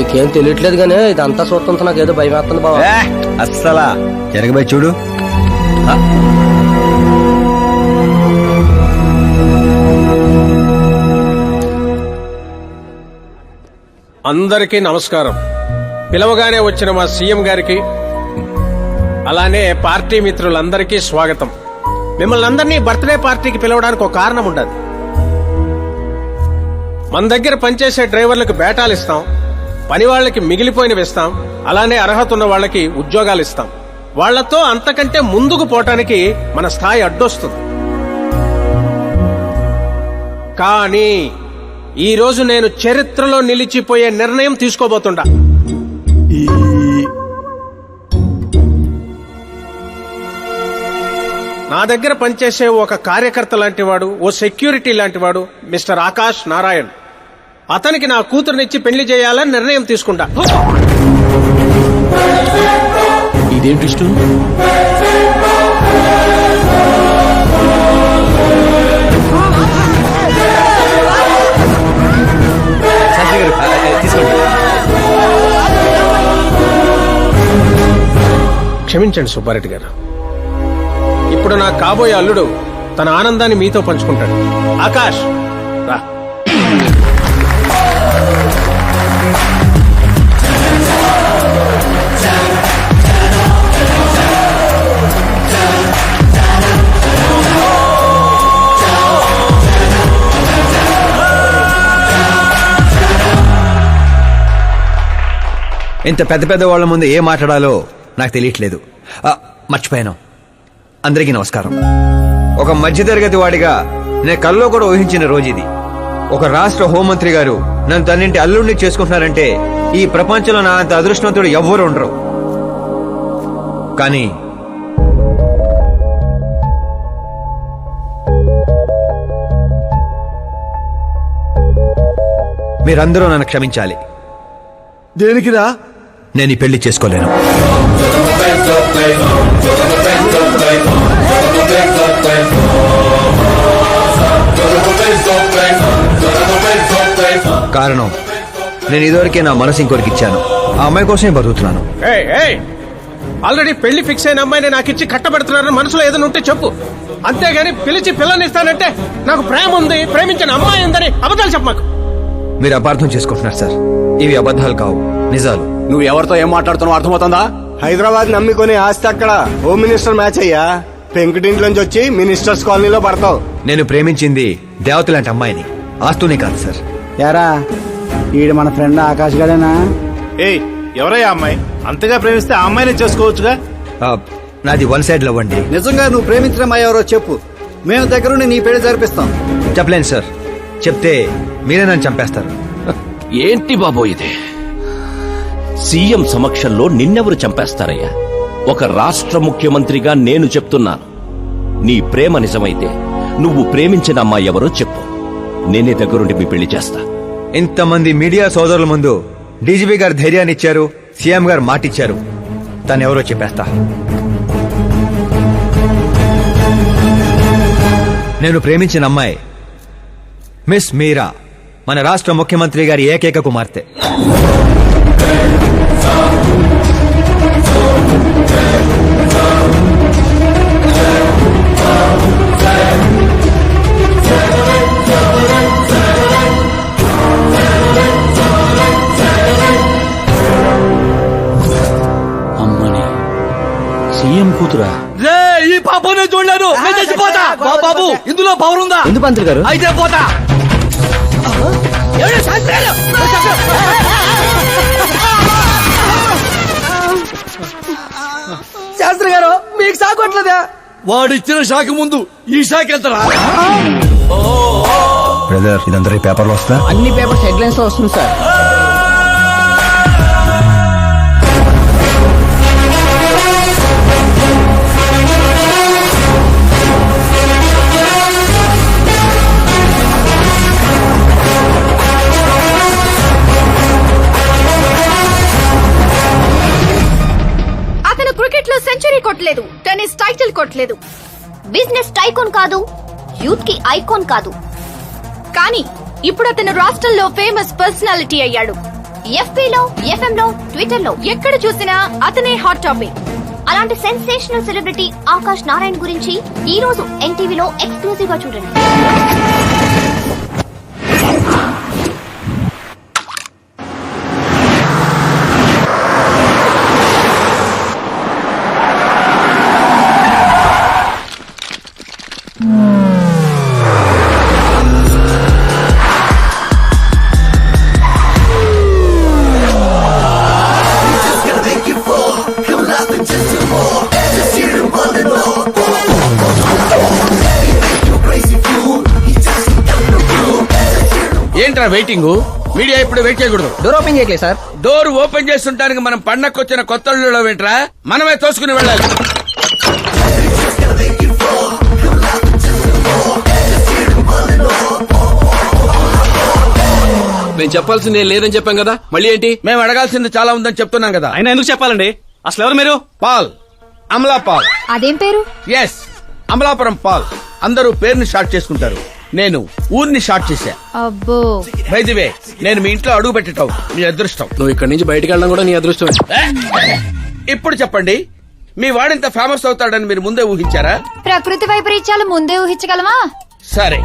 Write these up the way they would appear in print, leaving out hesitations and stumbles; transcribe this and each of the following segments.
నీకేం తెలియట్లేదు గానీ ఇదంతా చూస్తుంటే నాకు ఏదో భయం వేస్తుంది బాబా. అస్సలా జరగబోయి చూడు. అందరికీ నమస్కారం. పిలవగానే వచ్చిన మా సీఎం గారికి అలానే పార్టీ మిత్రులందరికీ స్వాగతం. మిమ్మల్ని అందరినీ బర్త్డే పార్టీకి పిలవడానికి ఒక కారణం ఉండదు. మన దగ్గర పనిచేసే డ్రైవర్లకు బేటాలు ఇస్తాం, పని వాళ్ళకి మిగిలిపోయినవి ఇస్తాం, అలానే అర్హత ఉన్న వాళ్ళకి ఉద్యోగాలు ఇస్తాం. వాళ్లతో అంతకంటే ముందుకు పోవటానికి మన స్థాయి అడ్డొస్తుంది. కానీ ఈ రోజు నేను చరిత్రలో నిలిచిపోయే నిర్ణయం తీసుకోబోతుండా. నా దగ్గర పనిచేసే ఒక కార్యకర్త లాంటివాడు, ఓ సెక్యూరిటీ లాంటివాడు మిస్టర్ ఆకాష్ నారాయణ్. అతనికి నా కూతురునిచ్చి పెళ్లి చేయాలని నిర్ణయం తీసుకుంటా. ఇదేంటి క్షమించండి సుబ్బారెడ్డి గారు. ఇప్పుడు నా కాబోయే అల్లుడు తన ఆనందాన్ని మీతో పంచుకుంటాడు. ఆకాష్ రా. ఇంత పెద్ద పెద్ద వాళ్ళ ముందు ఏం మాట్లాడాలో నాకు తెలియట్లేదు. మర్చిపోయాను. అందరికీ నమస్కారం. ఒక మధ్యతరగతి వాడిగా నేను కల్లో కూడా ఊహించిన రోజు ఇది. ఒక రాష్ట్ర హోంమంత్రి గారు నన్ను తన్నింటి అల్లుడిని చేసుకుంటున్నారంటే ఈ ప్రపంచంలో నా అంత అదృష్టవంతుడు ఎవ్వరూ ఉండరు. కానీ మీరందరూ నన్ను క్షమించాలి. దేనికిరా? నేను ఈ పెళ్లి చేసుకోలేను. కారణం, నేను ఇదివరకే నా మనసు ఇంకొకరికి ఇచ్చాను. ఆ అమ్మాయి కోసమే బతుకుతున్నాను. ఆల్రెడీ పెళ్లి ఫిక్స్ అయిన అమ్మాయిని నాకు ఇచ్చి కట్టబెడుతున్నారని మనసులో ఏదైనా ఉంటే చెప్పు. అంతేగాని పిలిచి పిల్లనిస్తానంటే నాకు ప్రేమ ఉంది, ప్రేమించిన అమ్మాయి ఉందని అబద్ధాలు చెప్పమాకు. మీరు అపార్థం చేసుకుంటున్నారు సార్. ఇవి అబద్ధాలు కావు, నిజాలు. నువ్వు ఎవరితో ఏం మాట్లాడుతున్నావు అర్థమవుతుందా? హైదరాబాద్ నమ్మికొని ఆస్తి అక్కడ హోమ్ మినిస్టర్ మ్యాచ్ అయ్యా. పెంకుటింట్లోంచి వచ్చి మినిస్టర్స్ కాలనీలో పడతావు. నేను ప్రేమించింది దేవత లాంటి అమ్మాయిని, ఆస్తునే కాదు సార్. యారా ఈడు మన ఫ్రెండ్ ఆకాష్ గడేనా? ఏయ్, ఎవరయ్యా అమ్మాయి? అంతగా ప్రేమిస్తే ఆ అమ్మాయినే చేసుకోవచ్చుగా. నాది వన్ సైడ్ లవ్ అండి. నిజంగా నువ్వు ప్రేమించిన అమ్మాయి ఎవరో చెప్పు, మేము దగ్గరుండి నీ పెళ్లి జరిపిస్తాం. చెప్పలేను సార్. చెప్తే మీరే నన్ను చంపేస్తారు. ఏంటి బాబో ఇది? సీఎం సమక్షంలో నిన్నెవరు చంపేస్తారయ్యా? ఒక రాష్ట్ర ముఖ్యమంత్రిగా నేను చెప్తున్నాను. నీ ప్రేమ నిజమైతే నువ్వు ప్రేమించిన అమ్మాయి ఎవరో చెప్పు, నేనే దగ్గరుండి మీ పెళ్లి చేస్తా. ఇంతమంది మీడియా సోదరుల ముందు డీజీపీ గారు ధైర్యాన్ని ఇచ్చారు, సీఎం గారు మాటిచ్చారు. తను ఎవరో చెప్పేస్తా. నేను ప్రేమించిన అమ్మాయి మిస్ మీరా, మన రాష్ట్ర ముఖ్యమంత్రి గారి ఏకైక కుమార్తె. అమ్మని సీఎం కూతురా? ఈ పాపనే చూడలేను. బాబు ఇందులో పవర్ ఉందా? ఎందుకు పంతులు గారు? అయితే పోతా. శాస్త్రి గారు మీకు సాగొట్లేదా? వాడిచ్చిన షాక్ ముందు ఈ షాక్ ఎంతరా? బ్రదర్, ఇదంతా పేపర్లో వస్తా. అన్ని పేపర్స్ హెడ్లైన్స్ లో వస్తుంది సార్. సెంచరీ కొట్టలేదు, టెన్నిస్ టైటిల్ కొట్టలేదు, బిజినెస్ టైకోన్ కాదు, యూత్ కి ఐకాన్ కాదు. కానీ ఇప్పుడు అతను రాష్ట్రంలో ఫేమస్ పర్సనాలిటీ అయ్యాడు. FB లో, FM లో, ట్విట్టర్ లో ఎక్కడ చూసినా అతనే హాట్ టాపిక్. అలాంటి సెన్సేషనల్ సెలబ్రిటీ ఆకాష్ నారాయణ గురించి ఈ రోజు ఎన్టీవీలో ఎక్స్క్లూజివ్ గా చూడండి. ఏంట్రా వెయిటింగ్? మీడియా ఇప్పుడు వెయిట్ చేయకూడదు. డోర్ ఓపెన్ చేయట్లేదు సార్. డోర్ ఓపెన్ చేస్తుంటానికి మనం పండక్కొచ్చిన కొత్త ఇళ్ళలో ఏంట్రా? మనమే తోసుకుని వెళ్ళాలి. నేను చెప్పాల్సింది ఏం లేదని చెప్పాం కదా, మళ్ళీ ఏంటి? మేము అడగాల్సింది చాలా ఉందని చెప్తున్నాం కదా. ఆయన ఎందుకు చెప్పాలండి? అసలు ఎవరు మీరు? Paul, Amala Paul. అదేం పేరు? Yes, Amalapuram Paul. అందరూ పేరుని షార్ట్ చేసుకుంటారు, నేను ఊరిని షార్ట్ చేశా. అబ్బో, బై ది వే, నేను మీ ఇంట్లో అడుగు పెట్టటం మీ అదృష్టం. నువ్వు ఇక్కడి నుంచి బయటికి వెళ్ళడం కూడా నీ అదృష్టం. ఇప్పుడు చెప్పండి, మీ వాడింత ఫేమస్ అవుతాడని మీరు ముందే ఊహించారా? ప్రకృతి వైపరీత్యాలు ముందే ఊహించగలమా? సరే,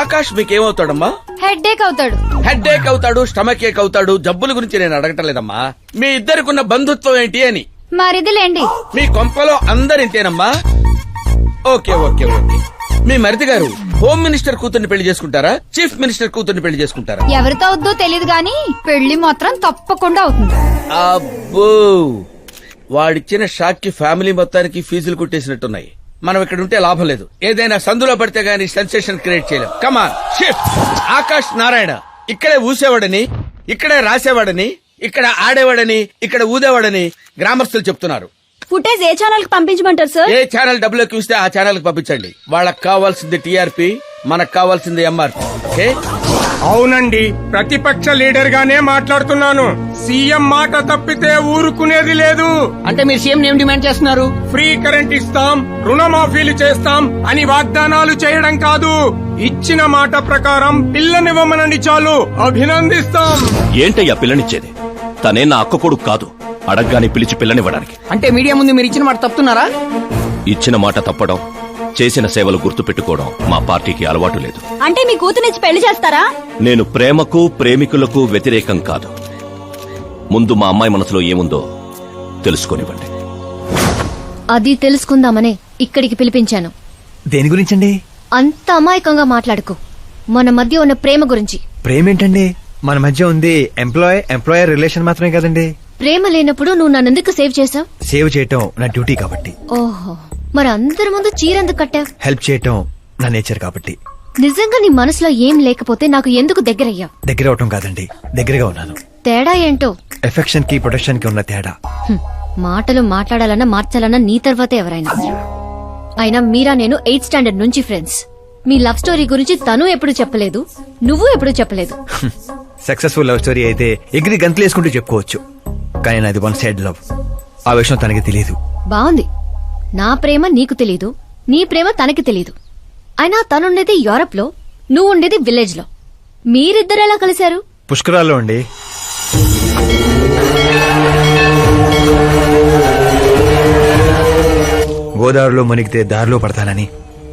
ఆకాష్ మీకేమవుతాడమ్మా? హెడ్ఏక్ అవుతాడు. హెడ్ ఏక్ అవుతాడు, స్టమక్ ఏక్ అవుతాడు. జబ్బుల గురించి నేను అడగటం లేదమ్మా, మీ ఇద్దరికున్న బంధుత్వం ఏంటి అని. మరిదిలేండి. మీ కొంపలో అందరింతేనమ్మా? Okay okay okay. మీ మరిది గారు హోమ్ మినిస్టర్ కూతుర్ని పెళ్లి చేసుకుంటారా, చీఫ్ మినిస్టర్ కూతుర్ని పెళ్లి చేసుకుంటారా? ఎవరితో అవుద్దో తెలియదు గాని పెళ్లి మాత్రం తప్పకుండా అవుతుంది. అబ్బో, వాడిచ్చిన షాక్ కి ఫ్యామిలీ మొత్తానికి ఫీజులు కుట్టేసినట్టున్నాయి. మనం ఇక్కడ ఉంటే లాభం లేదు. ఏదైనా సందులో పడితే గానీ సెన్సేషన్ క్రియేట్ చేయలేం. Come on shift. ఆకాష్ నారాయణ ఇక్కడే ఊసేవాడని, ఇక్కడే రాసేవాడని, ఇక్కడ ఆడేవాడని, ఇక్కడ ఊదేవాడని గ్రామస్తులు చెప్తున్నారు. ఫుటేజ్ ఏ ఛానల్ కి పంపించమంటారు సార్? ఏ ఛానల్ డబ్బులు ఎక్కువ ఇస్తే ఆ ఛానల్ కి పంపించండి. వాళ్ళకి కావాల్సింది టీఆర్పీ, మనకు కావాల్సింది ఎంఆర్పీ. ఓకే? అవునండి, ప్రతిపక్ష లీడర్ గానే మాట్లాడుతున్నాను. సీఎం మాట తప్పితే ఊరుకునేది లేదు. అంటే మీరు సీఎం ఏం డిమాండ్ చేస్తున్నారు? ఫ్రీ కరెంట్ ఇస్తాం, రుణమాఫీలు చేస్తాం అని వాగ్దానాలు చేయడం కాదు, ఇచ్చిన మాట ప్రకారం పిల్లనివ్వమనండి చాలు, అభినందిస్తాం. ఏంటయ్యా పిల్లనిచ్చేది? తనే నా అక్క కొడుకు కాదు, అడగ్గాని పిలిచి పిల్లనివ్వడానికి. అంటే మీడియా ముందు మీరు ఇచ్చిన మాట తప్పుతున్నారా? ఇచ్చిన మాట తప్పడం, చేసిన సేవలు గుర్తుపెట్టుకోవడం మా పార్టీకి అలవాటు లేదు. అంటే మీ కూతురిచ్చి పెళ్లి చేస్తారా? నేను ప్రేమకు ప్రేమికులకు వ్యతిరేకం కాదు. ముందు మా అమ్మాయి మనసులో ఏముందో తెలుసుకోనివ్వండి. అది తెలుసుకుందామనే ఇక్కడికి పిలిపించాను. దేని గురించండి? అంత అమాయకంగా మాట్లాడుకో. మన మధ్య ఉన్న ప్రేమ గురించి. ప్రేమ ఏంటండి? మన మధ్య ఉంది ఎంప్లాయర్ రిలేషన్ మాత్రమే కదండి. ప్రేమ లేనప్పుడు నువ్వు నన్నెందుకు సేవ్ చేసావు? సేవ్ చేయటం నా డ్యూటీ కాబట్టి. ఓహో, మరి అందరి ముందు చీరెందుకు కట్టావు? హెల్ప్ చేయటం నా నేచర్ కాబట్టి. నిజంగా నీ మనసులో ఏం లేకపోతే నాకు ఎందుకు దగ్గరయ్యావు? దగ్గర అవటం కాదండి, దగ్గరగా ఉన్నాను. తేడా ఏంటో? ఎఫెక్షన్ కి ప్రొటెక్షన్ కి ఉన్న తేడా. మాటలు మాట్లాడాలన్నా మార్చాలన్నా నీ తర్వాతే ఎవరైనా. అయినా మీరా నేను 8th స్టాండర్డ్ నుంచి ఫ్రెండ్స్. మీ లవ్ స్టోరీ గురించి తను ఎప్పుడు చెప్పలేదు, నువ్వు ఎప్పుడు చెప్పలేదు. సక్సెస్ఫుల్ లవ్ స్టోరీ అయితే ఎగిరి గంతులు వేసుకుంటూ చెప్పుకోవచ్చు, కానీ నాది వన్ సైడ్ లవ్. ఆ విషయం తనకి తెలియదు. బాగుంది. నా ప్రేమ నీకు తెలీదు, నీ ప్రేమ తనకి తెలీదు. అయినా తనుండేది యూరప్ లో, నువ్వు ఉండేది విలేజ్ లో. మీరిద్దరు ఎలా కలిశారు? పుష్కరాల్లో అండి. గోదావరిలో మునిగితే దారిలో పడతానని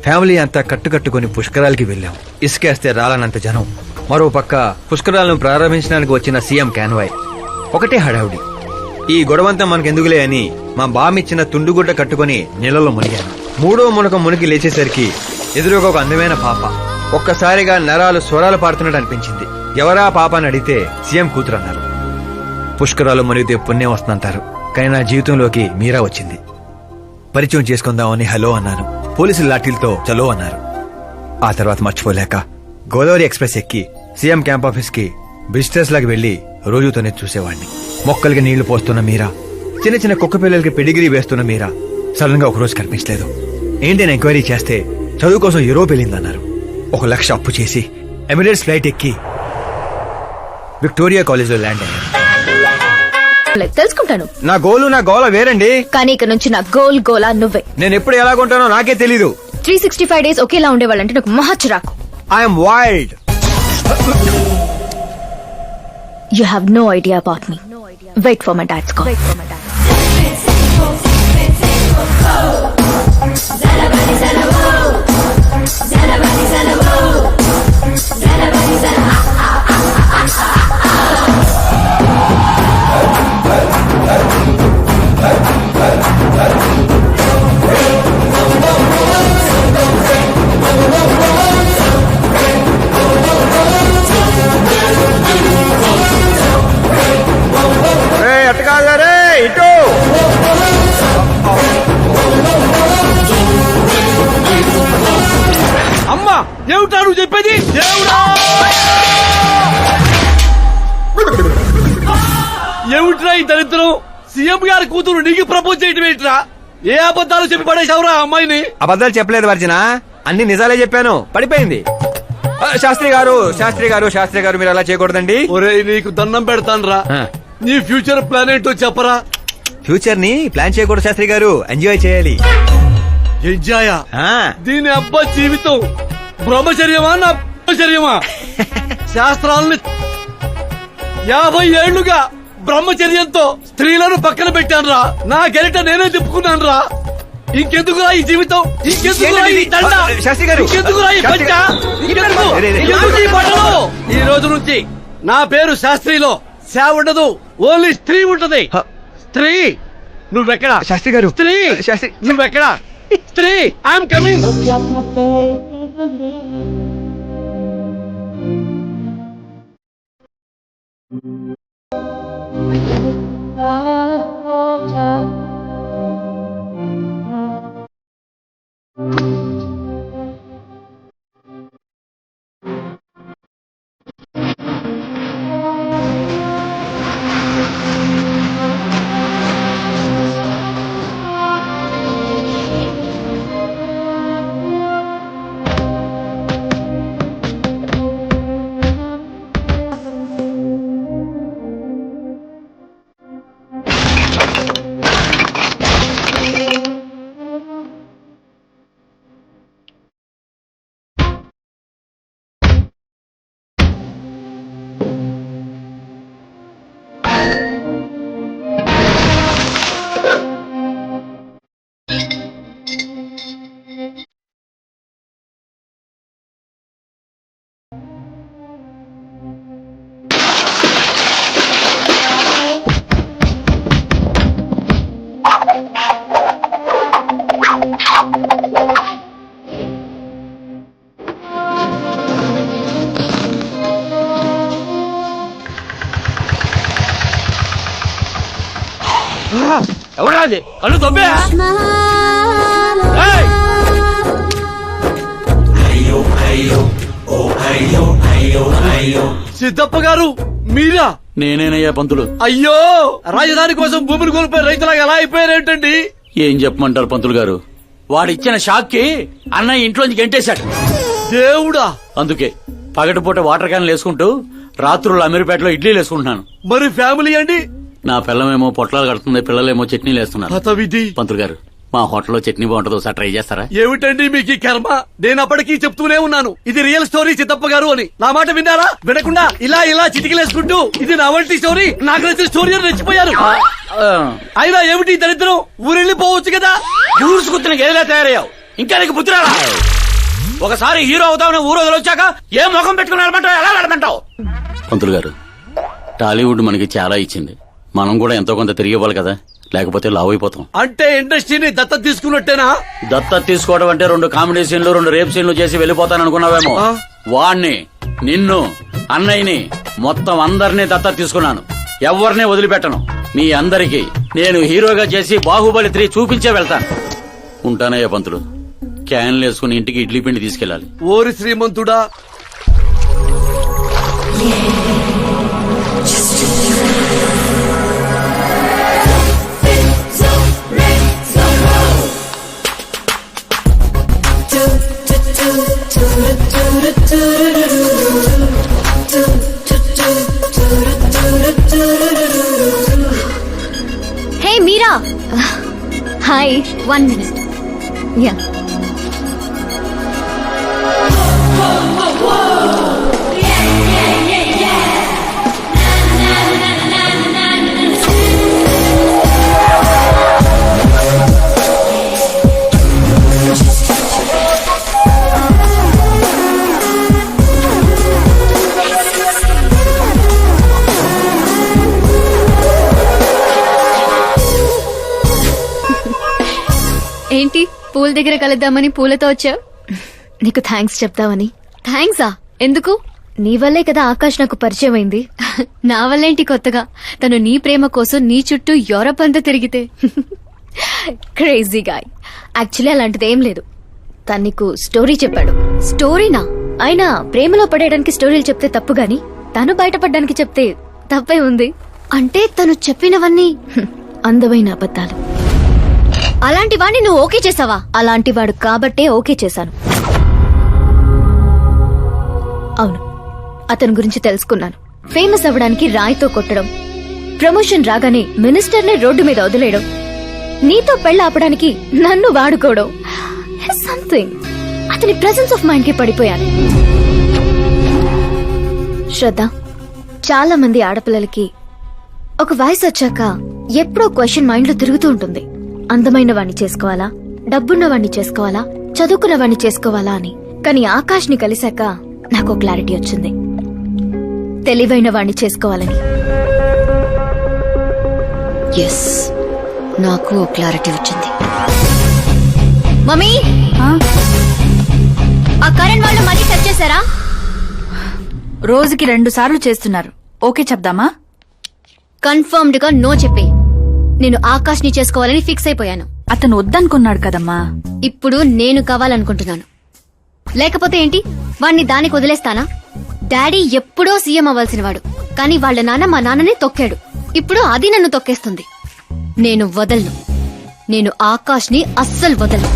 ఫ్యామిలీ అంతా కట్టుకట్టుకుని పుష్కరాలకి వెళ్ళాం. ఇసుకేస్తే రాలనంత జనం. మరో పక్క పుష్కరాలను ప్రారంభించడానికి వచ్చిన సీఎం కాన్వాయ్. ఒకటే హడావుడి. ఈ గొడవంతా మనకెందుకులే అని మా బామిచ్చిన తుండుగుడ్డ కట్టుకుని నీళ్ళలో మునిగాను. మూడో మునక మునిగి లేచేసరికి ఎదురుగా ఒక అందమైన పాప. ఒక్కసారిగా నరాలు స్వరాలు పాడుతున్నట్టు అనిపించింది. ఎవరా పాప అని అడిగితే సీఎం కూతురు అన్నారు. పుష్కరాలు మునిగితే పుణ్యం వస్తుందంటారు, కానీ నా జీవితంలోకి మీరా వచ్చింది. పరిచయం చేసుకుందామని హలో అన్నాను. పోలీసులు లాఠీలతో చలో అన్నారు. ఆ తర్వాత మర్చిపోలేక గోదావరి ఎక్స్ప్రెస్ ఎక్కి సీఎం క్యాంప్ ఆఫీస్ కి విజిటర్స్ లాగా వెళ్లి రోజుతోనే చూసేవాడిని. మొక్కలకి నీళ్లు పోస్తున్న మీరా, చిన్న చిన్న కుక్క పిల్లలకి పెడిగిరీ వేస్తున్న మీరా సడన్ గా ఒకరోజు కనిపించలేదు. ఏంటి అని ఎంక్వైరీ చేస్తే చదువు కోసం యూరోప్ వెళ్ళిందన్నారు. 1 లక్ష అప్పు చేసి ఎమిరేట్స్ ఫ్లైట్ ఎక్కి విక్టోరియా కాలేజ్ లో ల్యాండ్ అయ్యాను. తెలుసుకుంటాను. నా గోలు నా గోల వేరండి. కానీ ఇక నుంచి నా గోలా నువ్వే. నేను ఎప్పుడు ఎలాగుంటానో నాకే తెలీదు. 365 days ఒకేలా ఉండేవాళ్ళంటే నాకు మహా చిరాకు. I'm wild. You have no idea about me. Wait for my dad's call. అటు కాదు రే, ఇటు. అమ్మా ఏమిటా నువ్వు చెప్పేది? దేవుడా! ఏమిట్రా ఈ దరిద్రం? సీఎం గారి కూతురు నీకు ప్రపోజ్ చేయటం ఏంట్రా? ఏ అబద్ధాలు చెప్పి పడేశావురా అమ్మాయిని? అబద్ధాలు చెప్పలేదు వర్జన, అన్ని నిజాలే చెప్పాను. పడిపోయింది. శాస్త్రి గారు శాస్త్రి గారు శాస్త్రి గారు మీరు అలా చేయకూడదండి. ఒరేయ్ నీకు దండం పెడతానురా, నీ ఫ్యూచర్ ప్లాన్ ఏంటో చెప్పరా. ఫ్యూచర్ ని ప్లాన్ చేయకూడదు శాస్త్రి గారు, ఎంజాయ్ చేయాలి. ఎంజాయా? ఆ, దీని అబ్బా జీవితం బ్రహ్మచర్యమా నా బ్రహ్మచర్యమా? శాస్త్రాలని 50 ఏళ్లుగా బ్రహ్మచర్యంతో స్త్రీలను పక్కన పెట్టానురా. నా గెరిట నేనే తిప్పుకున్నానురా. ఇంకెందుకురా ఈ జీవితం? ఇంకెందుకురా ఈ దండ? శాస్త్రి గారు, ఇంకెందుకురా ఈ పంచ? ఇంకెందుకు? రే, రే, రే. ఎందుకు ఈ బట్టలు? ఈ రోజు నుంచి నా పేరు శాస్త్రిలో శా ఉండదు, ఓన్లీ స్త్రీ ఉంటది. స్త్రీ నువ్వెక్కడా? శాస్త్రి గారు, స్త్రీ శాస్త్రి నువ్వెక్కడా? స్త్రీ ఐఎమ్ కమింగ్. ఎవరాది? కళ్ళు తొబ్బే. సిద్ధప్ప గారు మీరా? నేనేనయ్యా పంతులు. అయ్యో, రాజధాని కోసం భూమిని కోల్పోయి రైతులాగా ఎలా అయిపోయారేంటండి? ఏం చెప్పమంటారు పంతులు గారు, వాడిచ్చిన షాక్ కి అన్నయ్య ఇంట్లోంచి గెంటేశాడు. దేవుడా! అందుకే పగటిపూట వాటర్ క్యాన్లు వేసుకుంటూ రాత్రులు అమీర్పేటలో ఇడ్లీలు వేసుకుంటున్నాను. మరి ఫ్యామిలీ అండి? నా పిల్లమేమో పొట్లాలు కడుతుంది, పిల్లలేమో చట్నీలు వేస్తున్నారు. హత విధి. పంతులు గారు, మా హోటల్లో చట్నీ బాగుంటుందో ఒకసారి ట్రై చేస్తారా? ఏమిటండి మీకు ఈ కర్మ? నేను అప్పటికీ చెప్తూనే ఉన్నాను ఇది రియల్ స్టోరీ సిద్ధప్ప గారు అని. నా మాట విన్నారా? వినకుండా ఇలా ఇలా చిటికలేసుకుంటూ ఇది నా వంటి స్టోరీ, నాకు నచ్చిన స్టోరీ అని రెచ్చిపోయారు. అయినా ఏమిటి దరిద్రం? ఊరెళ్ళిపోవచ్చు కదా. ఊరుసుకుతున్న గేదెలా తయారయ్యావు, ఇంకా నీకు బుద్ధి రాలా? ఒకసారి హీరో అవుతావు, ఊరు వదిలొచ్చాక ఏ ముఖం పెట్టుకుని వెళ్ళమంటావు, ఎలా వెళ్ళమంటావు? పంతులు గారు, టాలీవుడ్ మనకి చాలా ఇచ్చింది, మనం కూడా ఎంతో కొంత తిరిగి ఇవ్వాలి కదా, లేకపోతే లావ్ అయిపోతాం. అంటే ఇండస్ట్రీని దత్తత తీసుకున్నట్టేనా? దత్తత తీసుకోవడం అంటే 2 కామెడీ సీన్లు 2 రేప్ సీన్లు చేసి వెళ్ళిపోతాననుకున్నావేమో. వాణ్ణి, నిన్ను, అన్నయ్యని, మొత్తం అందరినీ దత్తత తీసుకున్నాను. ఎవరిని వదిలిపెట్టను. మీ అందరికీ నేను హీరోగా చేసి బాహుబలి 3 చూపించే వెళ్తాను. ఉంటానయ్యా పంతులు. క్యాన్లు వేసుకుని ఇంటికి ఇడ్లీ పిండి తీసుకెళ్ళాలి. ఓరి శ్రీమంతుడా! Hey Meera. Hi. 1 minute. Yeah. ఏంటి పూల దగ్గర కలుద్దామని పూలతో వచ్చావు? నీకు థ్యాంక్స్ చెప్తావని. థ్యాంక్సా? ఎందుకు? నీ వల్లే కదా ఆకాష్ నాకు పరిచయం అయింది. నా వల్లేంటి కొత్తగా? తను నీ ప్రేమ కోసం నీ చుట్టూ యూరప్ అంతా తిరిగితే. Crazy guy. యాక్చువల్లీ అలాంటిది ఏం లేదు. తను నీకు స్టోరీ చెప్పాడు. స్టోరీనా? అయినా ప్రేమలో పడేయడానికి స్టోరీలు చెప్తే తప్పు గాని తను బయటపడడానికి చెప్తే తప్పే ఉంది. అంటే తను చెప్పినవన్నీ అందమైన అబద్ధాలు. అలాంటి వాడిని నువ్వు ఓకే చేసావా? అలాంటి వాడు కాబట్టే ఓకే చేశాను. అవును, అతని గురించి తెలుసుకున్నాను. ఫేమస్ అవ్వడానికి రాయితో కొట్టడం, ప్రమోషన్ రాగానే మినిస్టర్నే రోడ్డు మీద వదిలేయడం, నీతో పెళ్లాపడానికి నన్ను వాడుకోవడం. సంథింగ్. అతని ప్రెసెన్స్ ఆఫ్ మైండ్ కి పడిపోయాను. శ్రద్ధ, చాలా మంది ఆడపిల్లలకి ఒక వయసు వచ్చాక ఎప్పుడో క్వశ్చన్ మైండ్ లో తిరుగుతూ ఉంటుంది. అందమైన వాణ్ణి చేసుకోవాలా, డబ్బున్న వాణ్ణి చేసుకోవాలా, చదువుకున్న వాణ్ణి చేసుకోవాలా అని. కానీ ఆకాష్ ని కలిశాక నాకు క్లారిటీ వచ్చింది. తెలివైన వాణ్ణి చేసుకోవాలని. ఎస్, నాకు క్లారిటీ వచ్చింది. మమ్మీ, ఆ కరెంట్ వాళ్ళు మళ్ళీ సెట్ చేశారా? రోజుకి 2 సార్లు చేస్తున్నారు. ఓకే చెప్దామా? కన్ఫర్మ్డ్ గా నో చెప్పే. నేను ఆకాష్ ని చేసుకోవాలని ఫిక్స్ అయిపోయాను. అతను వద్దనుకున్నాడు కదమ్మా. ఇప్పుడు నేను కావాలనుకుంటున్నాను. లేకపోతే ఏంటి, వాణ్ణి దానికి వదిలేస్తానా? డాడీ ఎప్పుడో సీఎం అవ్వాల్సినవాడు, కానీ వాళ్ళ నాన్న మా నాన్ననే తొక్కాడు. ఇప్పుడు అది నన్ను తొక్కేస్తుంది. నేను వదలను. నేను ఆకాష్ ని అస్సలు వదలను.